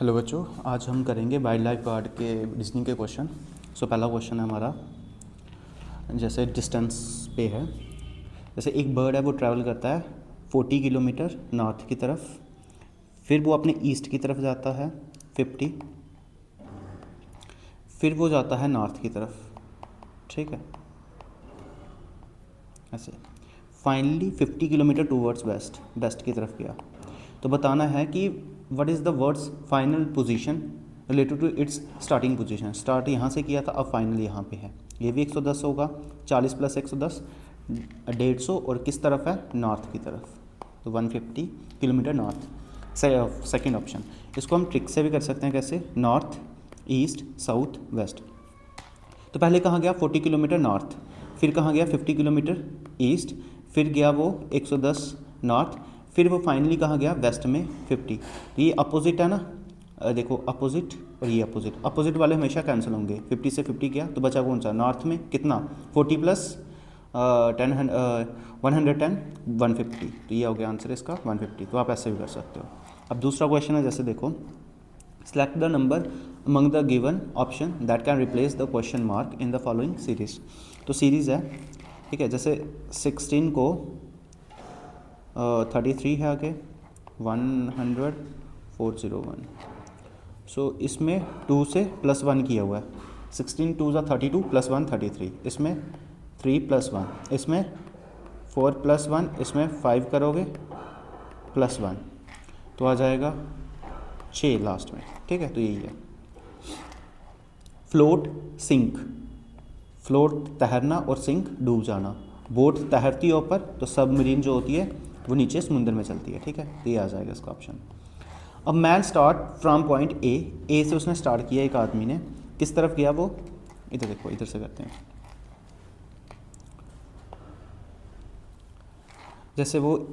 Hello बच्चों, आज हम करेंगे वाइल्ड लाइफ गार्ड के रीजनिंग के क्वेश्चन। पहला क्वेश्चन है हमारा, जैसे डिस्टेंस पे है। जैसे एक बर्ड है वो ट्रैवल करता है 40 किलोमीटर नॉर्थ की तरफ, फिर वो अपने ईस्ट की तरफ जाता है 50, फिर वो जाता है नॉर्थ की तरफ, ठीक है, ऐसे फाइनली 50 किलोमीटर टूवर्ड्स वेस्ट की तरफ गया। तो बताना है कि what is the word's final position related to its starting position. Start यहाँ से किया था, अब फाइनल यहाँ पे है। ये भी 110 होगा, 40 + 110 150, और किस तरफ है, नॉर्थ की तरफ, तो 150 किलोमीटर नॉर्थ। सेकेंड ऑप्शन, इसको हम ट्रिक से भी कर सकते हैं। कैसे? North, east, south, west. तो पहले कहाँ गया, 40 किलोमीटर नॉर्थ, फिर कहाँ गया, 50 किलोमीटर ईस्ट, फिर गया वो 110 नॉर्थ, फिर वो फाइनली कहाँ गया, वेस्ट में 50। तो ये अपोजिट है ना, देखो अपोजिट और ये अपोजिट वाले हमेशा कैंसिल होंगे। 50 से 50 गया तो बचा कौन सा, नॉर्थ में कितना, 40 + 110 150। तो ये हो गया आंसर इसका 150। तो आप ऐसे भी कर सकते हो। अब दूसरा क्वेश्चन है, जैसे देखो, select the number among the given option that can replace the question mark in the following series. तो सीरीज़ है, ठीक है, जैसे 16 को 33 है आगे, 100 401। सो इसमें 2 से +1 किया हुआ है। 16 2 ज़ा 32 +1 33, इसमें 3 + 1, इसमें 4 + 1, इसमें 5 करोगे +1, तो आ जाएगा 6 लास्ट में, ठीक है। तो यही है। Float, sink. फ्लोट तैरना और सिंक डूब जाना। बोट तैरती है ऊपर, तो सबमरीन जो होती है वो नीचे समुद्र में चलती है, ठीक है। तो ये आ जाएगा इसका ऑप्शन। अब man start from point A से उसने स्टार्ट किया, एक आदमी ने, किस तरफ गया वो, इधर देखो, इधर से करते हैं। जैसे वो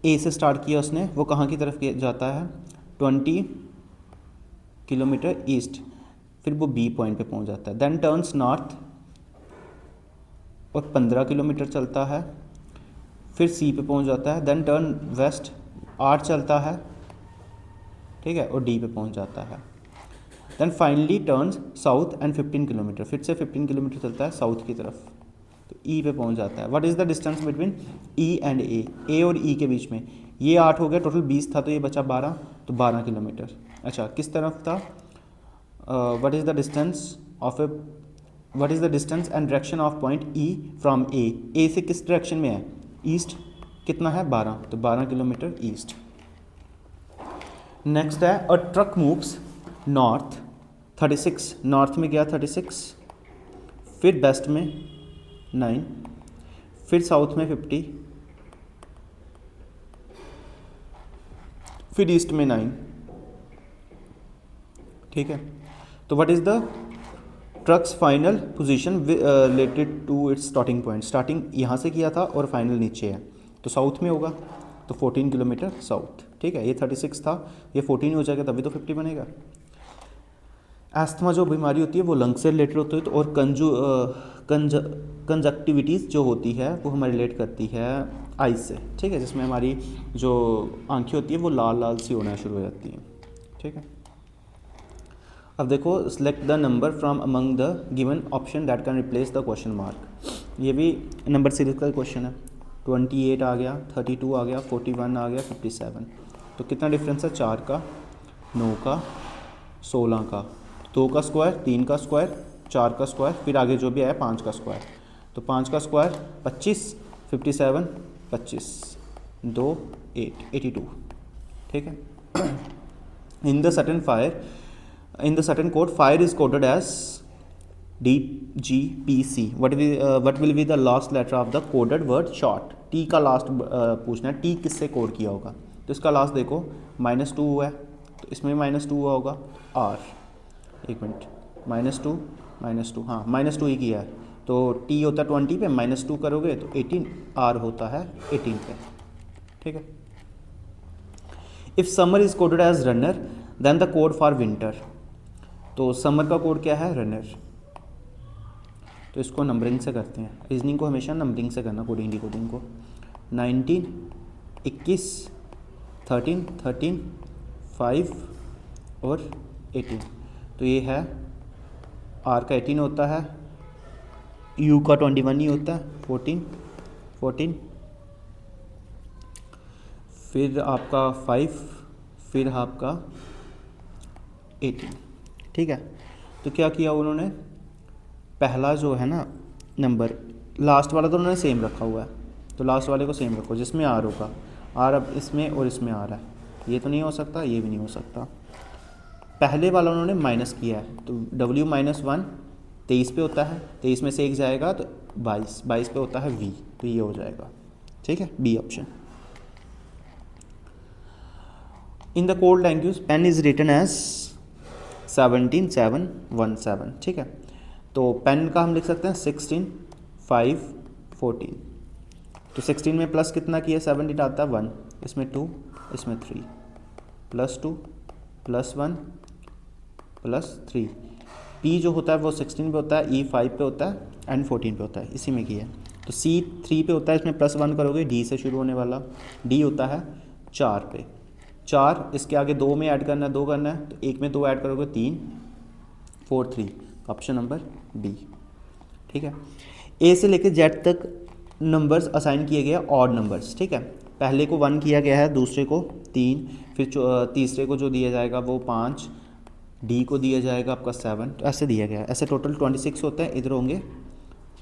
ए से स्टार्ट किया उसने, वो कहाँ की तरफ जाता है, 20 किलोमीटर ईस्ट, फिर वो बी पॉइंट पे पहुंच जाता है। देन टर्न्स नॉर्थ और 15 किलोमीटर चलता है, फिर सी पे पहुंच जाता है। देन टर्न वेस्ट 8 चलता है, ठीक है, और डी पे पहुंच जाता है। Then finally turns south and 15 kilometre, फिर से 15 किलोमीटर चलता है साउथ की तरफ, तो ई पे पहुंच जाता है। What is the distance between E and A और ई के बीच में, ये 8 हो गया, टोटल 20 था, तो ये बचा 12, तो 12 किलोमीटर। अच्छा, किस तरफ था, what is the distance and direction of point E from A से किस डायरेक्शन में है, ईस्ट, कितना है, 12, तो 12 किलोमीटर ईस्ट। नेक्स्ट है, अ ट्रक मूव्स नॉर्थ 36, नॉर्थ में गया 36, फिर वेस्ट में 9, फिर साउथ में 50, फिर ईस्ट में 9, ठीक है। तो what is the truck's final position related to its starting point. Starting यहाँ से किया था और फाइनल नीचे है, तो साउथ में होगा, तो 14 किलोमीटर साउथ, ठीक है। ये 36 था, ये 14 हो जाएगा, तभी तो 50 बनेगा। एस्थमा जो बीमारी होती है वो लंग से रिलेटेड होती है, तो और कंजक्टिविटीज़ जो होती है वो हमें रिलेट करती है आइज से, ठीक है, जिसमें हमारी जो आंखें होती है वो लाल लाल सी होना शुरू हो जाती हैं, ठीक है। अब देखो, select the number from among the given option that can replace the question mark. ये भी नंबर सीरीज का क्वेश्चन है। 28 आ गया, 32 आ गया, 41 आ गया, 57। तो कितना डिफरेंस है, 4 का, 9 का, 16 का, 2 का स्क्वायर, 3 का स्क्वायर, 4 का स्क्वायर, फिर आगे जो भी आया 5 का स्क्वायर, तो 5 का स्क्वायर 25, 57 25, 2 8 82, ठीक है। In the certain code, fire is coded as DGPC. What will be the last letter of the coded word short? T का लास्ट पूछना है, T किससे कोड किया होगा। तो इसका लास्ट देखो, -2 हुआ है, तो इसमें -2 हुआ होगा, R, एक मिनट, -2 हाँ, -2 ही किया है, तो T होता है 20 पे, -2 करोगे तो 18, R होता है 18 पे, ठीक है। If summer is coded as runner then the code for winter. तो समर का कोड क्या है, रनर। तो इसको नंबरिंग से करते हैं, रीजनिंग को हमेशा नंबरिंग से करना, कोडिंग डिकोडिंग को। 19 21 13 13 5 और 18। तो ये है R का 18 होता है, U का 21 ही होता है, 14, फिर आपका 5, फिर आपका 18। ठीक है, तो क्या किया उन्होंने, पहला जो है ना नंबर, लास्ट वाला तो उन्होंने सेम रखा हुआ है, तो लास्ट वाले को सेम रखो जिसमें R होगा। R अब इसमें और इसमें आ रहा है, ये तो नहीं हो सकता, ये भी नहीं हो सकता। पहले वाला उन्होंने माइनस किया है, तो W -1 23 पे होता है, 23 में से एक जाएगा तो 22 पे होता है V, तो ये हो जाएगा। ठीक है, B option. In the code language pen is written as 17717। ठीक है, तो पेन का हम लिख सकते हैं 16 5 14। तो 16 में प्लस कितना किया, 17 आता है 1, इसमें 2, इसमें 3, +2 +1 +3। P जो होता है वो 16 पे होता है, E 5 पे होता है एंड 14 पे होता है, इसी में किया है। तो C 3 पे होता है, इसमें +1 करोगे, D से शुरू होने वाला, D होता है 4 पे, 4 इसके आगे 2 में ऐड करना है, 2 करना है, तो 1 में 2 ऐड करोगे 3 4 3, ऑप्शन नंबर B। ठीक है, A से लेकर Z तक नंबर्स असाइन किए गए ऑड नंबर्स। ठीक है, पहले को 1 किया गया है, दूसरे को 3, फिर तीसरे को जो दिया जाएगा वो 5, D को दिया जाएगा आपका 7, तो ऐसे दिया गया है। ऐसे टोटल 26 होता है, इधर होंगे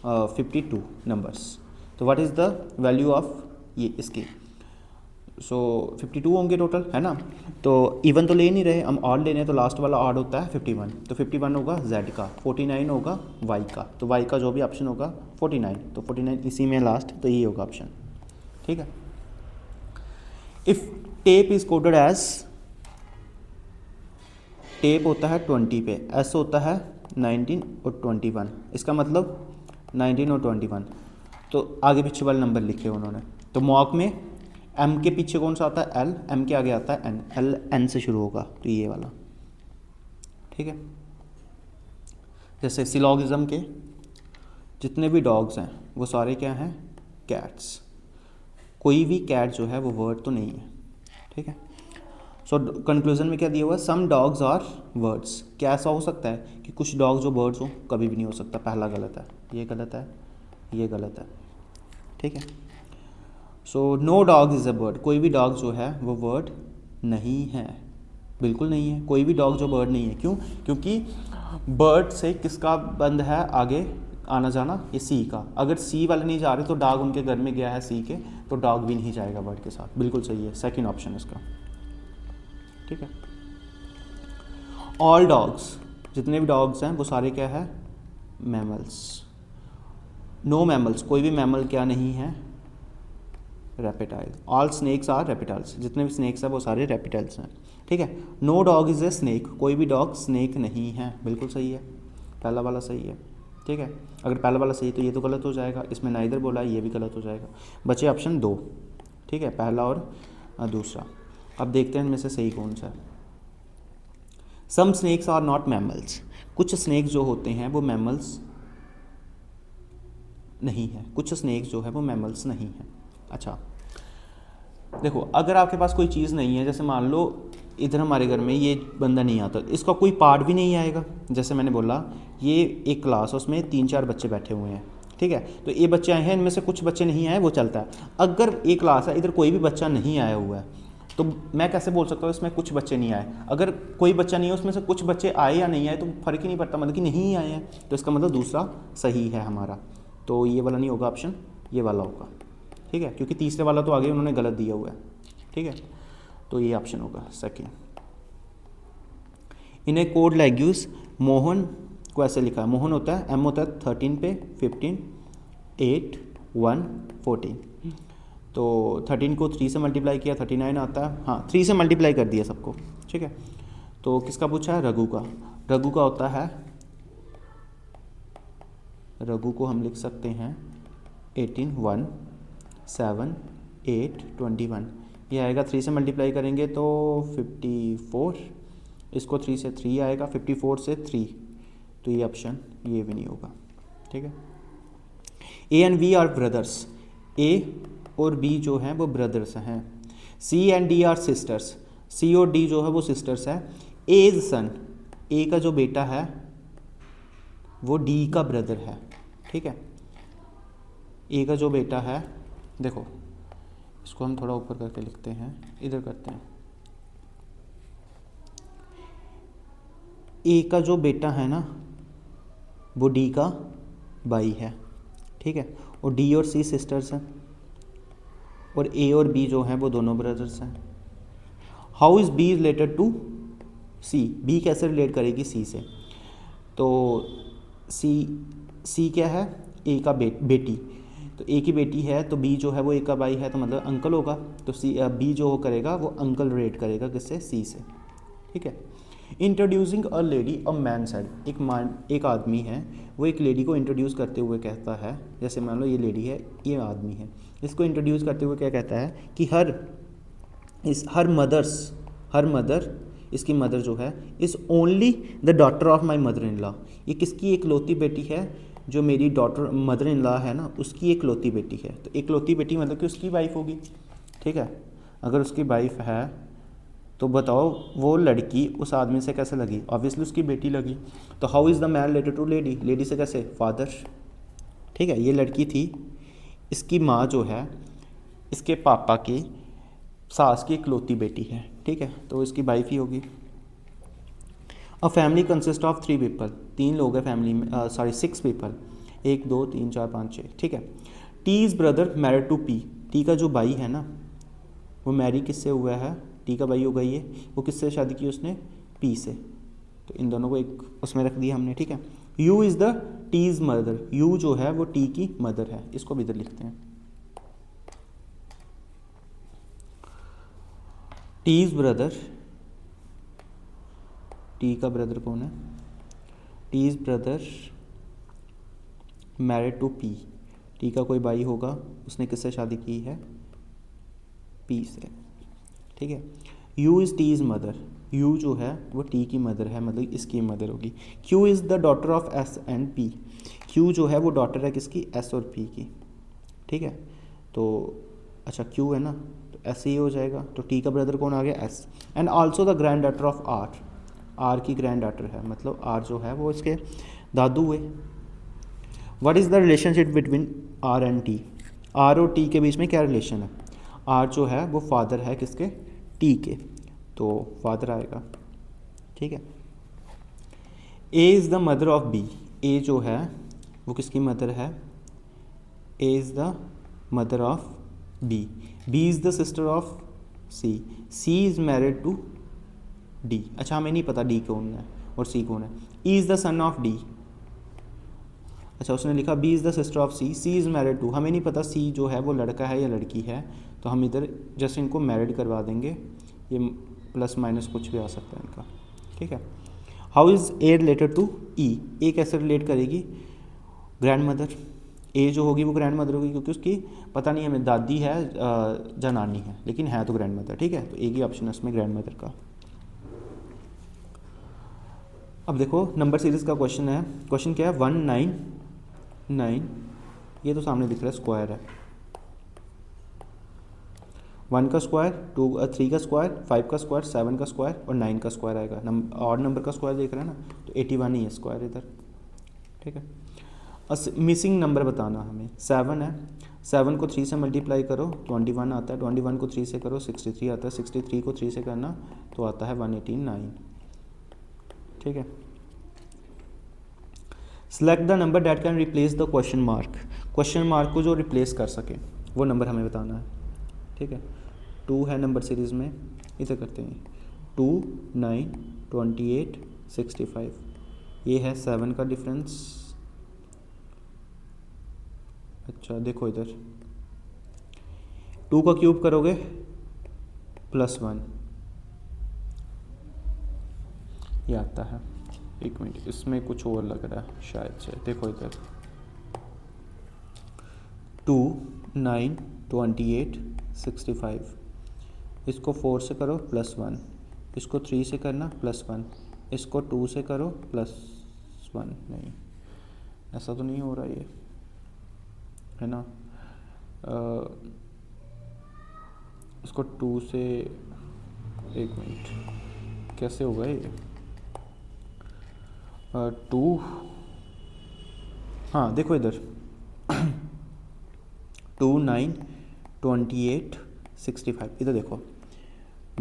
52 नंबर्स। तो what is the value of ये इसकी, सो 52 होंगे टोटल, है ना। तो इवन तो ले नहीं रहे हम, ऑड ले रहे हैं, तो लास्ट वाला ऑड होता है 51, तो 51 होगा Z का, 49 होगा Y का, तो Y का जो भी ऑप्शन होगा 49, तो 49 इसी में लास्ट, तो ये होगा ऑप्शन। ठीक है, if tape is coded as, tape होता है 20 पे, S होता है 19 और 21, इसका मतलब 19 और 21, तो आगे पीछे वाले नंबर लिखे उन्होंने। तो मॉक में M के पीछे कौन सा आता है, L, M के आगे आता है N, L N से शुरू होगा, तो ये वाला। ठीक है, जैसे सिलोगिज्म के जितने भी डॉग्स हैं वो सारे क्या हैं, कैट्स। कोई भी कैट जो है वो वर्ड तो नहीं है। ठीक है, सो कंक्लूजन में क्या दिया हुआ है, सम डॉग्स आर वर्ड्स। क्या ऐसा हो सकता है कि कुछ डॉग जो वर्ड्स हो, कभी भी नहीं हो सकता, पहला गलत है, ये गलत है, ये गलत है। ठीक है, so no dog is a bird, कोई भी डॉग जो है वो वर्ड नहीं है, बिल्कुल नहीं है, कोई भी डॉग जो बर्ड नहीं है। क्यों, क्योंकि बर्ड से किसका बंद है आगे आना जाना, ये सी का। अगर सी वाले नहीं जा रहे तो डॉग उनके घर में गया है सी के, तो डॉग भी नहीं जाएगा बर्ड के साथ, बिल्कुल सही है, सेकंड ऑप्शन इसका। ठीक है, ऑल डॉग्स, जितने भी डॉग्स हैं वो सारे क्या है, मैमल्स। नो मैमल्स, कोई भी मैमल क्या नहीं है, reptile. All snakes are reptiles, जितने भी स्नेक्स हैं वो सारे रेप्टाइल्स हैं। ठीक है, no dog is a snake, कोई भी डॉग स्नेक नहीं है, बिल्कुल सही है, पहला वाला सही है। ठीक है, अगर पहला वाला सही तो ये तो गलत हो जाएगा, इसमें ना इधर बोला है, ये भी गलत हो जाएगा, बचे ऑप्शन 2। ठीक है, पहला और दूसरा। अब देखते हैं इनमें से सही कौन सा है। सम स्नेक्स आर नॉट मैमल्स, कुछ स्नेक्स जो होते हैं वो मैमल्स नहीं है, कुछ स्नेक्स जो है वो मैमल्स नहीं है। अच्छा देखो, अगर आपके पास कोई चीज़ नहीं है, जैसे मान लो इधर हमारे घर में ये बंदा नहीं आता, इसका कोई पार्ट भी नहीं आएगा। जैसे मैंने बोला ये एक क्लास है, उसमें 3-4 बच्चे बैठे हुए हैं। ठीक है, तो ये बच्चे आए हैं, इनमें से कुछ बच्चे नहीं आए, वो चलता है। अगर एक क्लास है, इधर कोई भी बच्चा नहीं आया हुआ है, तो मैं कैसे बोल सकता हूँ इसमें कुछ बच्चे नहीं आए। अगर कोई बच्चा नहीं है, उसमें से कुछ बच्चे आए या नहीं आए तो फ़र्क ही नहीं पड़ता, मतलब कि नहीं आए हैं, तो इसका मतलब दूसरा सही है हमारा। तो ये वाला नहीं होगा ऑप्शन, ये वाला होगा। ठीक है, क्योंकि तीसरे वाला तो आगे उन्होंने गलत दिया हुआ है। ठीक है, तो ये ऑप्शन होगा सेकेंड। इन ए कोड लैंग्वेज मोहन को ऐसे लिखा है, मोहन होता है, M होता है 13 पे, 15 8 1 14, तो 13 को 3 से मल्टीप्लाई किया 39 आता है, हाँ 3 से मल्टीप्लाई कर दिया सबको। ठीक है, तो किसका पूछा है, रघु का। रघु का होता है, रघु को हम लिख सकते हैं 18 1 7 8 21, ये आएगा 3 से मल्टीप्लाई करेंगे तो 54, इसको 3 से 3 आएगा, 54 से 3, तो ये ऑप्शन ये भी नहीं होगा। ठीक है, A and B are brothers, A और बी जो हैं वो ब्रदर्स हैं। C and D are sisters, C और डी जो है वो सिस्टर्स है। एज सन, ए का जो बेटा है वो डी का ब्रदर है, ठीक है। ए का जो बेटा है, देखो इसको हम थोड़ा ऊपर करके लिखते हैं, इधर करते हैं। ए का जो बेटा है ना वो डी का भाई है, ठीक है। और डी और सी सिस्टर्स हैं, और ए और बी जो हैं वो दोनों ब्रदर्स हैं। How is B related to C, B कैसे रिलेट करेगी सी से? तो सी क्या है? ए का बेटी, तो ए की बेटी है तो बी जो है वो ए का भाई है, तो मतलब अंकल होगा। तो बी जो करेगा वो अंकल रिलेट करेगा किससे? सी से, ठीक है। Introducing a lady a man said, एक आदमी है वो एक लेडी को इंट्रोड्यूस करते हुए कहता है, जैसे मान लो ये लेडी है, ये आदमी है, इसको इंट्रोड्यूस करते हुए क्या कहता है कि हर मदर, इसकी मदर जो है, is only the daughter of my mother in law, ये किसकी इकलौती बेटी है? जो मेरी डॉटर मदर इन लॉ है ना, उसकी इकलौती बेटी है। तो इकलौती बेटी मतलब कि उसकी वाइफ होगी, ठीक है। अगर उसकी वाइफ है तो बताओ वो लड़की उस आदमी से कैसे लगी? ऑब्वियसली उसकी बेटी लगी। तो how is the man related to lady, lady से कैसे? फादर, ठीक है। ये लड़की थी, इसकी माँ जो है इसके पापा की सास की इकलौती बेटी है, ठीक है, तो इसकी वाइफ ही होगी। A family consist of 3 people, 3 लोग हैं फैमिली में, 6 पीपल, 1 2 3 4 5 6, ठीक है। T is brother married to P, T का जो भाई है ना वो मैरी किससे हुआ है? टी का भाई होगा ये, वो किससे शादी की उसने? पी से। तो इन दोनों को एक उसमें रख दिया हमने, ठीक है। U is the T's mother, U जो है वो टी की मदर है, इसको भी इधर लिखते हैं। टीज ब्रदर, टी का ब्रदर कौन है? T's brother married to P, T का कोई भाई होगा, उसने किससे शादी की है? पी से, ठीक है। U is T is mother, U जो है वो टी की मदर है, मतलब इसकी मदर होगी। Q is the daughter of S and P, Q जो है वो डॉटर है किसकी? एस और पी की, ठीक है। तो अच्छा क्यू है ना, तो एस ही हो जाएगा। तो टी का ब्रदर कौन आ गया? Yes. And also the granddaughter of R, R की ग्रैंड डॉटर है, मतलब आर जो है वो इसके दादू हुए। What is the relationship between R and T, R और टी के बीच में क्या रिलेशन है? आर जो है वो फादर है किसके? टी के, तो फादर आएगा, ठीक है। A is the mother of B, A जो है वो किसकी मदर है? A is the mother of B, B is the sister of C is married to D. अच्छा हमें नहीं पता डी कौन है और सी कौन है। E is the son of D, अच्छा उसने लिखा B is the sister of C is married to, हमें नहीं पता सी जो है वो लड़का है या लड़की है, तो हम इधर जस्ट इनको मैरिड करवा देंगे, ये प्लस माइनस कुछ भी आ सकता है इनका, ठीक है। How is A related to E, A कैसे रिलेट करेगी? ग्रैंड मदर, ए जो होगी वो ग्रैंड मदर होगी, क्योंकि उसकी पता नहीं हमें दादी है या नानी है, लेकिन है तो ग्रैंड मदर, ठीक है। तो एक ही ऑप्शन है उसमें ग्रैंड मदर का। अब देखो नंबर सीरीज़ का क्वेश्चन है, क्वेश्चन क्या है? 199, ये तो सामने दिख रहा है स्क्वायर है, 1 का स्क्वायर, 3 का स्क्वायर, 5 का स्क्वायर, 7 का स्क्वायर और 9 का स्क्वायर आएगा। और नंबर का स्क्वायर देख रहे हैं ना, तो 81 ही है स्क्वायर इधर, ठीक है। मिसिंग नंबर बताना हमें, 7 है, 7 को 3 से मल्टीप्लाई करो 21 आता है, 21 को 3 से करो 63 आता है, 63 को 3 से करना तो आता है 189, ठीक है। Select the number that can replace the question mark, question mark को जो रिप्लेस कर सके वो नंबर हमें बताना है, ठीक है। 2 है नंबर सीरीज़ में, इधर करते हैं 2 9 28 65, ये है 7 का डिफरेंस। अच्छा देखो इधर 2 का क्यूब करोगे +1, ये आता है। एक मिनट, इसमें कुछ और लग रहा है शायद से, देखो इधर 2 9 28 65, इसको 4 से करो +1, इसको 3 से करना +1, इसको 2 से करो +1, नहीं ऐसा तो नहीं हो रहा ये, है ना। इसको 2 से, एक मिनट, कैसे होगा ये 2, हाँ देखो इधर 2 9 28 65, इधर देखो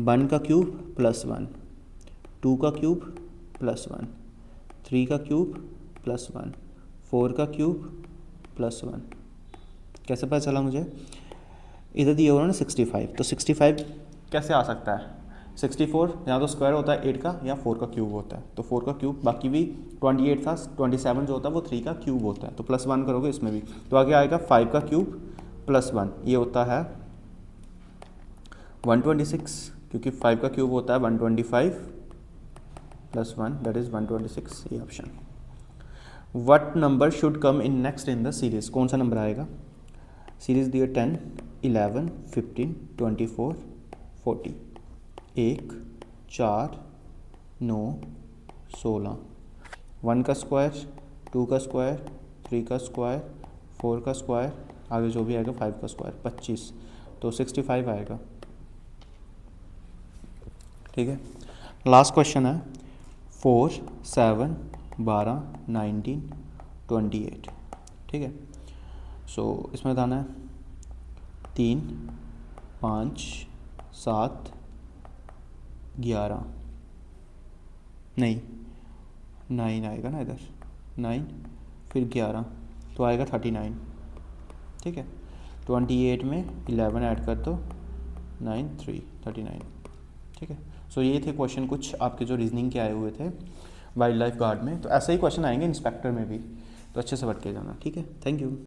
1 का क्यूब +1, 2 का क्यूब +1, 3 का क्यूब +1, 4 का क्यूब +1। कैसे पता चला मुझे? इधर दिया हुआ ना 65, तो 65 कैसे आ सकता है? 64 या तो स्क्वायर होता है 8 का या 4 का क्यूब होता है, तो 4 का क्यूब, बाकी भी 28 था, 27 जो होता है वो 3 का क्यूब होता है, तो +1 करोगे इसमें भी, तो आगे आएगा 5 का क्यूब +1, ये होता है 126, क्योंकि 5 का क्यूब होता है 125 +1 दैट इज़ 126, ये option. What number should come in next in the series, कौन सा नंबर आएगा? सीरीज़ दिए 10 11 15 24 40, 1 4 9 16, 1 का स्क्वायर, 2 का स्क्वायर, 3 का स्क्वायर, 4 का स्क्वायर, आगे जो भी आएगा 5 का स्क्वायर 25, तो 65 आएगा। ठीक है, लास्ट क्वेश्चन है 4 7 12 19 28। ठीक है, सो इसमें बताना है 3 5 7 11, नहीं 9 आएगा ना इधर, 9 फिर 11, तो आएगा 39। ठीक है, 28 में 11 ऐड कर दो, 9 3 39। ठीक है, सो ये थे क्वेश्चन कुछ आपके जो रीजनिंग के आए हुए थे वाइल्ड लाइफ गार्ड में, तो ऐसे ही क्वेश्चन आएंगे इंस्पेक्टर में भी, तो अच्छे से पढ़ के जाना। ठीक है, थैंक यू।